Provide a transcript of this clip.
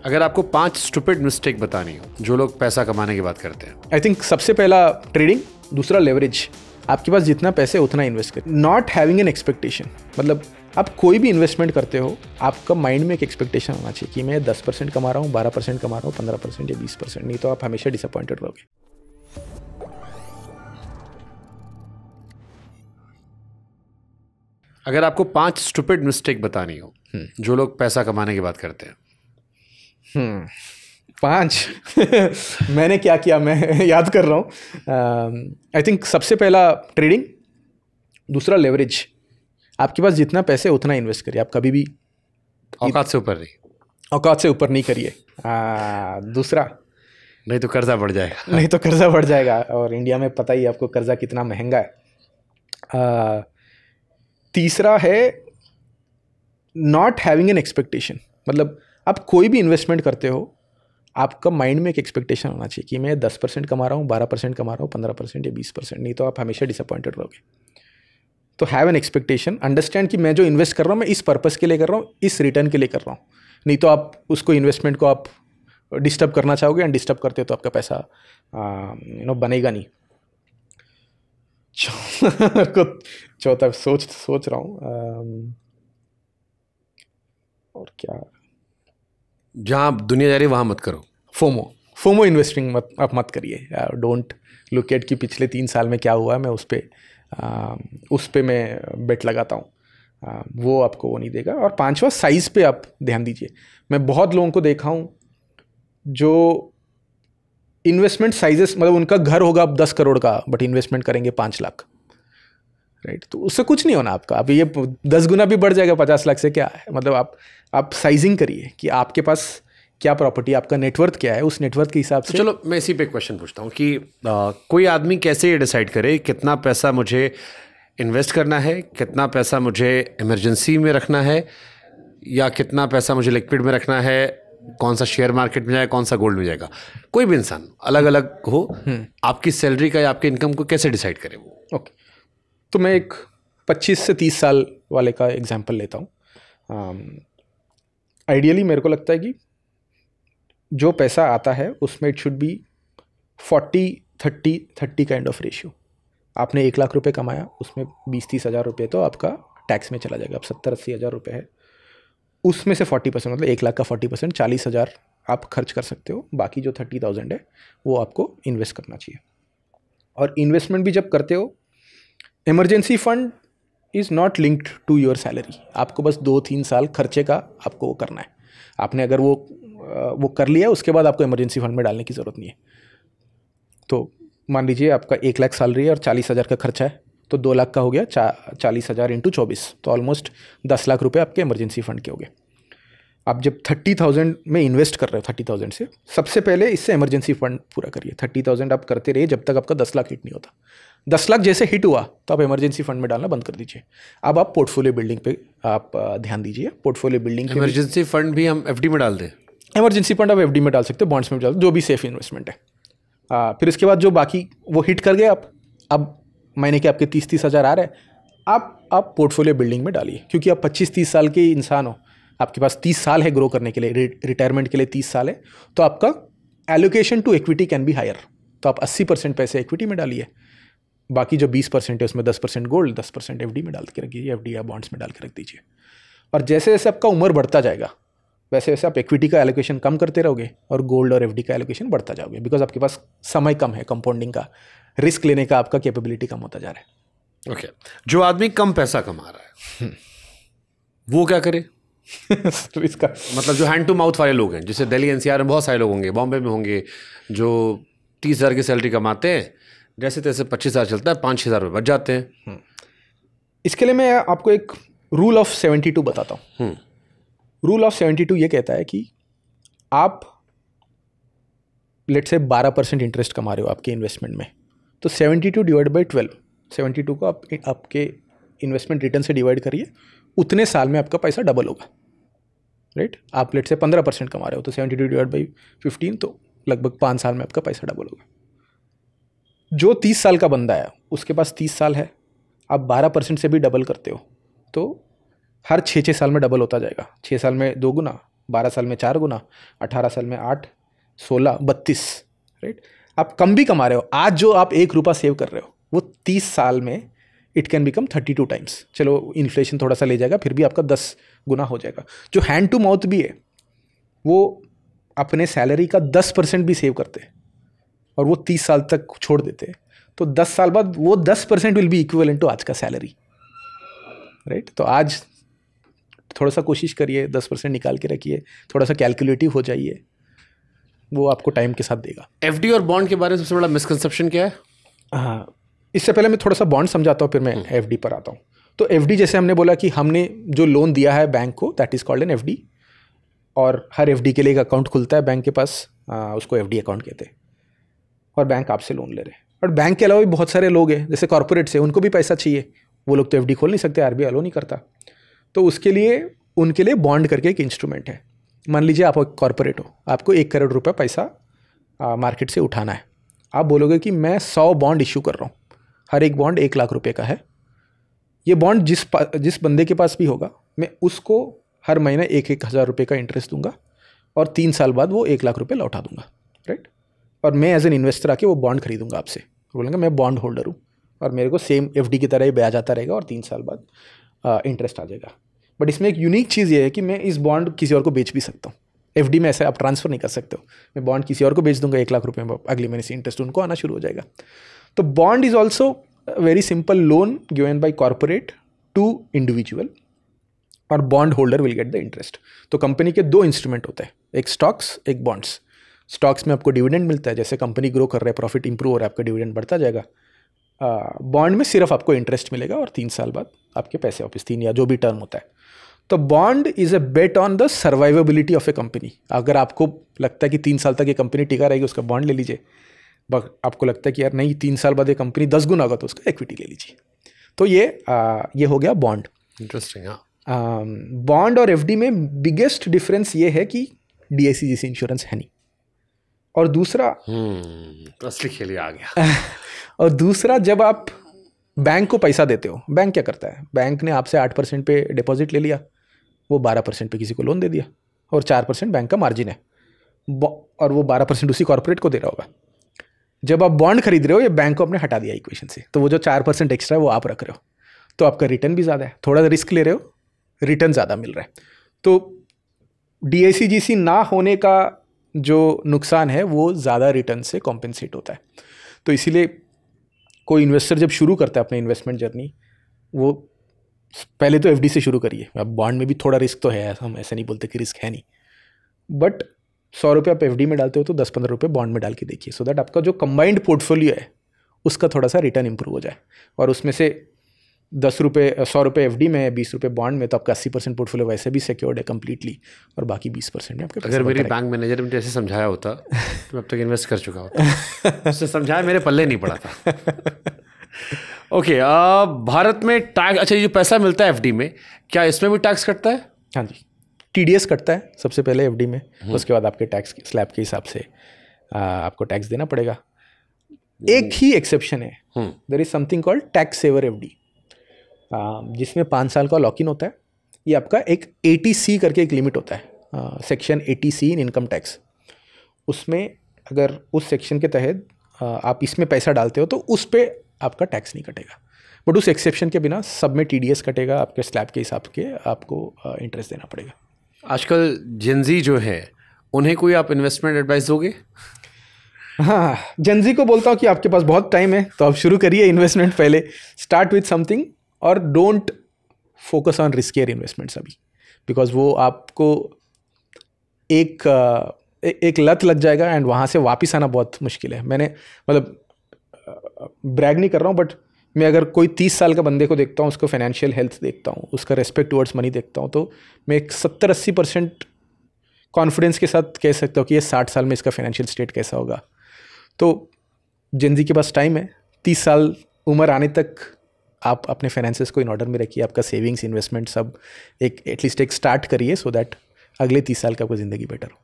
अगर आपको 5 stupid mistake बतानी हो जो लोग पैसा कमाने की बात करते हैं, आई थिंक सबसे पहला ट्रेडिंग, दूसरा लेवरेज। आपके पास जितना पैसे उतना इन्वेस्ट करें। नॉट हैविंग एन एक्सपेक्टेशन, मतलब आप कोई भी इन्वेस्टमेंट करते हो आपका माइंड में एक एक्सपेक्टेशन होना चाहिए कि मैं 10% कमा रहा हूँ, 12% कमा रहा हूँ, 15% या 20%, नहीं तो आप हमेशा डिसअपॉइंटेड रहोगे। अगर आपको 5 स्टूपिड मिस्टेक बतानी हो जो लोग पैसा कमाने की बात करते हैं, 5 मैंने क्या किया, मैं याद कर रहा हूँ। आई थिंक सबसे पहला ट्रेडिंग, दूसरा लेवरेज। आपके पास जितना पैसे उतना इन्वेस्ट करिए। आप कभी भी औकात से ऊपर नहीं, औकात से ऊपर नहीं करिए। दूसरा, नहीं तो कर्जा बढ़ जाएगा। नहीं तो कर्जा बढ़ जाएगा, और इंडिया में पता ही है आपको कर्जा कितना महंगा है। तीसरा है नॉट हैविंग एन एक्सपेक्टेशन, मतलब आप कोई भी इन्वेस्टमेंट करते हो आपका माइंड में एक एक्सपेक्टेशन होना चाहिए कि मैं 10% कमा रहा हूँ, 12% कमा रहा हूँ, 15% या 20%, नहीं तो आप हमेशा डिसअपॉइंटेड रहोगे। तो हैव एन एक्सपेक्टेशन, अंडरस्टैंड कि मैं जो इन्वेस्ट कर रहा हूँ मैं इस पर्पस के लिए कर रहा हूँ, इस रिटर्न के लिए कर रहा हूँ, नहीं तो आप उसको इन्वेस्टमेंट को आप डिस्टर्ब करना चाहोगे, एंड डिस्टर्ब करते हो तो आपका पैसा बनेगा नहीं। चौथा सोच रहा हूँ और क्या, जहाँ दुनिया जा रही वहाँ मत करो। फोमो इन्वेस्टिंग आप मत करिए। डोंट लुक एट कि पिछले 3 साल में क्या हुआ है, मैं उस पे मैं बेट लगाता हूँ। वो आपको वो नहीं देगा। और 5वां, साइज़ पे आप ध्यान दीजिए। मैं बहुत लोगों को देखा हूँ जो इन्वेस्टमेंट साइजेस, मतलब उनका घर होगा 10 करोड़ का बट इन्वेस्टमेंट करेंगे 5 लाख, राइट? तो उससे कुछ नहीं होना आपका। अभी ये 10 गुना भी बढ़ जाएगा 50 लाख से, क्या है? मतलब आप साइजिंग करिए कि आपके पास क्या प्रॉपर्टी, आपका नेटवर्थ क्या है, उस नेटवर्थ के हिसाब से। तो चलो मैं इसी पे क्वेश्चन पूछता हूँ कि कोई आदमी कैसे ये डिसाइड करे कितना पैसा मुझे इन्वेस्ट करना है, कितना पैसा मुझे इमरजेंसी में रखना है, या कितना पैसा मुझे लिक्विड में रखना है, कौन सा शेयर मार्केट में जाएगा, कौन सा गोल्ड में जाएगा? कोई भी इंसान अलग अलग हो, आपकी सैलरी का या आपके इनकम को कैसे डिसाइड करे वो? ओके, तो मैं एक 25 से 30 साल वाले का एग्जांपल लेता हूँ। आइडियली मेरे को लगता है कि जो पैसा आता है उसमें it should be 40-30 kind of ratio. आपने 1 लाख रुपए कमाया, उसमें 20-30 हज़ार रुपये तो आपका टैक्स में चला जाएगा। अब 70-80 हज़ार रुपये है, उसमें से 40%, मतलब 1 लाख का 40%, 40 हज़ार आप खर्च कर सकते हो। बाकी जो 30,000 है वो आपको इन्वेस्ट करना चाहिए। और इन्वेस्टमेंट भी जब करते हो, emergency fund is not linked to your salary. आपको बस 2-3 साल खर्चे का आपको वो करना है। आपने अगर वो कर लिया, उसके बाद आपको इमरजेंसी फंड में डालने की ज़रूरत नहीं है। तो मान लीजिए आपका 1 लाख सैलरी है और 40 हज़ार का खर्चा है, तो 2 लाख का हो गया 40 हज़ार इंटू 24, तो ऑलमोस्ट 10 लाख रुपए आपके इमरजेंसी फंड के हो गए। आप जब 30,000 में इन्वेस्ट कर रहे हो, 30,000 से सबसे पहले इससे इमरजेंसी फंड पूरा करिए। 30,000 आप करते रहिए जब तक आपका 10 लाख हिट नहीं होता। 10 लाख जैसे हिट हुआ तो आप इमरजेंसी फंड में डालना बंद कर दीजिए। अब आप पोर्टफोलियो बिल्डिंग पे आप ध्यान दीजिए। पोर्टफोलियो बिल्डिंग, इमरजेंसी फंड भी हम एफडी में डाल दें? इमरजेंसी फंड आप एफडी में डाल सकते हो, बॉन्ड्स में डाल, जो भी सेफ इन्वेस्टमेंट है। फिर इसके बाद जो बाकी वो हिट कर गए आप, अब महीने के आपके 30-30 हज़ार आ रहे हैं, आप पोर्टफोलियो बिल्डिंग में डालिए। क्योंकि आप 25-30 साल के इंसान हो, आपके पास 30 साल है ग्रो करने के लिए, रिटायरमेंट के लिए 30 साल है, तो आपका allocation to equity can be higher. तो आप 80% पैसे इक्विटी में डालिए, बाकी जो 20% है उसमें 10% गोल्ड, 10% एफडी में डाल के रखिए, एफडी या बॉन्ड्स में डाल के रख दीजिए। और जैसे जैसे आपका उम्र बढ़ता जाएगा वैसे वैसे आप इक्विटी का एलोकेशन कम करते रहोगे और गोल्ड और एफडी का एलोकेशन बढ़ता जाओगे, बिकॉज आपके पास समय कम है, कंपाउंडिंग का, रिस्क लेने का आपका कैपेबिलिटी कम होता जा रहा है। ओके, जो आदमी कम पैसा कमा रहा है वो क्या करे? इसका मतलब जो हैंड टू माउथ वाले लोग हैं, जैसे दिल्ली एनसीआर में बहुत सारे लोग होंगे, बॉम्बे में होंगे, जो 30 हज़ार की सैलरी कमाते हैं, जैसे तैसे 25 हज़ार चलता है, 5-6 हज़ार रुपये बच जाते हैं। इसके लिए मैं आपको एक रूल ऑफ 72 बताता हूँ। रूल ऑफ 72 ये कहता है कि आप लेट से 12% इंटरेस्ट कमा रहे हो आपके इन्वेस्टमेंट में, तो 72 डिवाइड बाई 12, 72 को आप आपके इन्वेस्टमेंट रिटर्न से डिवाइड करिए, उतने साल में आपका पैसा डबल होगा, राइट? आप लेट से 15% कमा रहे हो, तो 72 डिवाइड बाई 15, तो लगभग 5 साल में आपका पैसा डबल होगा। जो 30 साल का बंदा है उसके पास 30 साल है, आप 12% से भी डबल करते हो तो हर 6-6 साल में डबल होता जाएगा। 6 साल में 2 गुना, 12 साल में 4 गुना, 18 साल में 8, 16, 32, राइट। आप कम भी कमा रहे हो, आज जो आप 1 रुपया सेव कर रहे हो वो 30 साल में इट कैन बिकम 32 टाइम्स। चलो इन्फ्लेशन थोड़ा सा ले जाएगा, फिर भी आपका 10 गुना हो जाएगा। जो हैंड टू माउथ भी है वो अपने सैलरी का 10% भी सेव करते हैं और वो 30 साल तक छोड़ देते हैं, तो 10 साल बाद वो 10% विल बी इक्विवेलेंट टू आज का सैलरी, राइट। तो आज थोड़ा सा कोशिश करिए, 10% निकाल के रखिए, थोड़ा सा कैलकुलेटिव हो जाइए, वो आपको टाइम के साथ देगा। एफडी और बॉन्ड के बारे में सबसे बड़ा मिसकंसेप्शन क्या है? हाँ, इससे पहले मैं थोड़ा सा बॉन्ड समझाता हूँ, फिर मैं एफडी पर आता हूँ। तो एफडी जैसे हमने बोला कि हमने जो लोन दिया है बैंक को, that is called an FD, और हर एफडी के लिए एक अकाउंट खुलता है बैंक के पास, उसको एफडी अकाउंट कहते हैं, और बैंक आपसे लोन ले रहे हैं। और बैंक के अलावा भी बहुत सारे लोग हैं, जैसे कॉर्पोरेट्स हैं, उनको भी पैसा चाहिए, वो लोग तो एफडी खोल नहीं सकते, आरबीआई अलो नहीं करता, तो उसके लिए उनके लिए बॉन्ड करके एक इंस्ट्रूमेंट है। मान लीजिए आप एक कॉर्पोरेट हो, आपको 1 करोड़ रुपये पैसा मार्केट से उठाना है। आप बोलोगे कि मैं 100 बॉन्ड इशू कर रहा हूँ, हर एक बॉन्ड 1 लाख रुपए का है। ये बॉन्ड जिस बंदे के पास भी होगा, मैं उसको हर महीने 1-1 हज़ार रुपये का इंटरेस्ट दूंगा और 3 साल बाद वो 1 लाख रुपए लौटा दूंगा, राइट। और मैं एज एन इन्वेस्टर आके वो बॉन्ड खरीदूंगा आपसे, बोलेंगे मैं बॉन्ड होल्डर हूँ और मेरे को सेम एफडी की तरह ही ब्याज आता रहेगा और 3 साल बाद इंटरेस्ट आ जाएगा। बट इसमें एक यूनिक चीज़ ये है कि मैं इस बॉन्ड किसी और को बेच भी सकता हूँ। एफडी में ऐसे आप ट्रांसफ़र नहीं कर सकते हो, मैं बॉन्ड किसी और को बेच दूंगा 1 लाख रुपये में, अगले महीने से इंटरेस्ट उनको आना शुरू हो जाएगा। तो bond is also very simple loan given by corporate to individual, और bond holder will get the interest. तो कंपनी के 2 इंस्ट्रूमेंट होते हैं, एक स्टॉक्स, एक बॉन्ड्स। स्टॉक्स में आपको डिविडेंड मिलता है, जैसे कंपनी ग्रो कर रहा है, प्रॉफिट इंप्रूव हो रहा है, आपका डिविडेंड बढ़ता जाएगा। बॉन्ड में सिर्फ आपको इंटरेस्ट मिलेगा और 3 साल बाद आपके पैसे वापस, 3 या जो भी टर्म होता है। तो bond is a bet on the survivability of A company. अगर आपको लगता है कि 3 साल तक ये कंपनी टिका रहेगी, उसका बॉन्ड ले लीजिए। आपको लगता है कि यार नहीं, 3 साल बाद ये कंपनी 10 गुना होगा, तो उसका इक्विटी ले लीजिए। तो ये हो गया बॉन्ड। इंटरेस्टिंग। हाँ, बॉन्ड और एफडी में बिगेस्ट डिफरेंस ये है कि डीआईसी जैसी इंश्योरेंस है नहीं, और दूसरा असली खेल आ गया। और दूसरा, जब आप बैंक को पैसा देते हो, बैंक क्या करता है, बैंक ने आपसे 8% पे डिपॉजिट ले लिया, वो 12% पे किसी को लोन दे दिया, और 4% बैंक का मार्जिन है, और वो 12% उसी कॉर्पोरेट को दे रहा होगा। जब आप बॉन्ड खरीद रहे हो, ये बैंक को आपने हटा दिया इक्वेशन से, तो वो जो 4% एक्स्ट्रा है वो आप रख रहे हो, तो आपका रिटर्न भी ज़्यादा है। थोड़ा रिस्क ले रहे हो, रिटर्न ज़्यादा मिल रहा है। तो डीआईसीजीसी ना होने का जो नुकसान है वो ज़्यादा रिटर्न से कॉम्पेंसेट होता है। तो इसीलिए कोई इन्वेस्टर जब शुरू करता है अपनी इन्वेस्टमेंट जर्नी, वो पहले तो एफडी से शुरू करिए। अब बॉन्ड में भी थोड़ा रिस्क तो है, हम ऐसे नहीं बोलते कि रिस्क है नहीं, बट 100 रुपये आप एफडी में डालते हो तो 10-15 रुपये बॉन्ड में डाल के देखिए, सो दैट आपका जो कंबाइंड पोर्टफोलियो है उसका थोड़ा सा रिटर्न इंप्रूव हो जाए। और उसमें से 100 रुपये एफडी में, 20 रुपये बॉन्ड में, तो आपका 80% पोर्टफोलियो वैसे भी सिक्योर्ड है कंप्लीटली, और बाकी 20% में आपके अगर मेरी बैंक मैनेजर ने जैसे समझाया होता तो अब तक इन्वेस्ट कर चुका होता। उससे समझाया, मेरे पल्ले नहीं पड़ा था। ओके, भारत में टैक्स, अच्छा, ये जो पैसा मिलता है एफडी में, क्या इसमें भी टैक्स कटता है? हाँ जी, टीडीएस कटता है सबसे पहले एफडी में, उसके बाद आपके टैक्स स्लैब के हिसाब से आपको टैक्स देना पड़ेगा। एक ही एक्सेप्शन है, there is something called tax saver FD, जिसमें 5 साल का लॉक इन होता है। ये आपका एक 80C करके एक लिमिट होता है, सेक्शन 80C इन इनकम टैक्स। उसमें अगर उस सेक्शन के तहत आप इसमें पैसा डालते हो तो उस पर आपका टैक्स नहीं कटेगा, बट उस एक्सेप्शन के बिना सब में टीडीएस कटेगा, आपके स्लैब के हिसाब के आपको इंटरेस्ट देना पड़ेगा। आजकल जेनजी जो है, उन्हें कोई आप इन्वेस्टमेंट एडवाइस दोगे? हाँ, जेनजी को बोलता हूँ कि आपके पास बहुत टाइम है, तो आप शुरू करिए इन्वेस्टमेंट पहले, स्टार्ट विथ समथिंग, और don't focus on riskier investments अभी, बिकॉज वो आपको एक लत लग जाएगा एंड वहाँ से वापस आना बहुत मुश्किल है। मैंने मतलब ब्रैग नहीं कर रहा हूँ, बट मैं अगर कोई 30 साल का बंदे को देखता हूँ, उसको फाइनेंशियल हेल्थ देखता हूँ, उसका रेस्पेक्ट टुवर्ड्स मनी देखता हूँ, तो मैं एक 70-80% कॉन्फिडेंस के साथ कह सकता हूँ कि ये 60 साल में इसका फाइनेंशियल स्टेट कैसा होगा। तो जेनजी के पास टाइम है, 30 साल उम्र आने तक आप अपने फाइनेंसेस को इन ऑर्डर में रखिए, आपका सेविंग्स, इन्वेस्टमेंट सब एक एटलीस्ट एक स्टार्ट करिए, सो दैट अगले 30 साल का आपकी ज़िंदगी बेटर हो।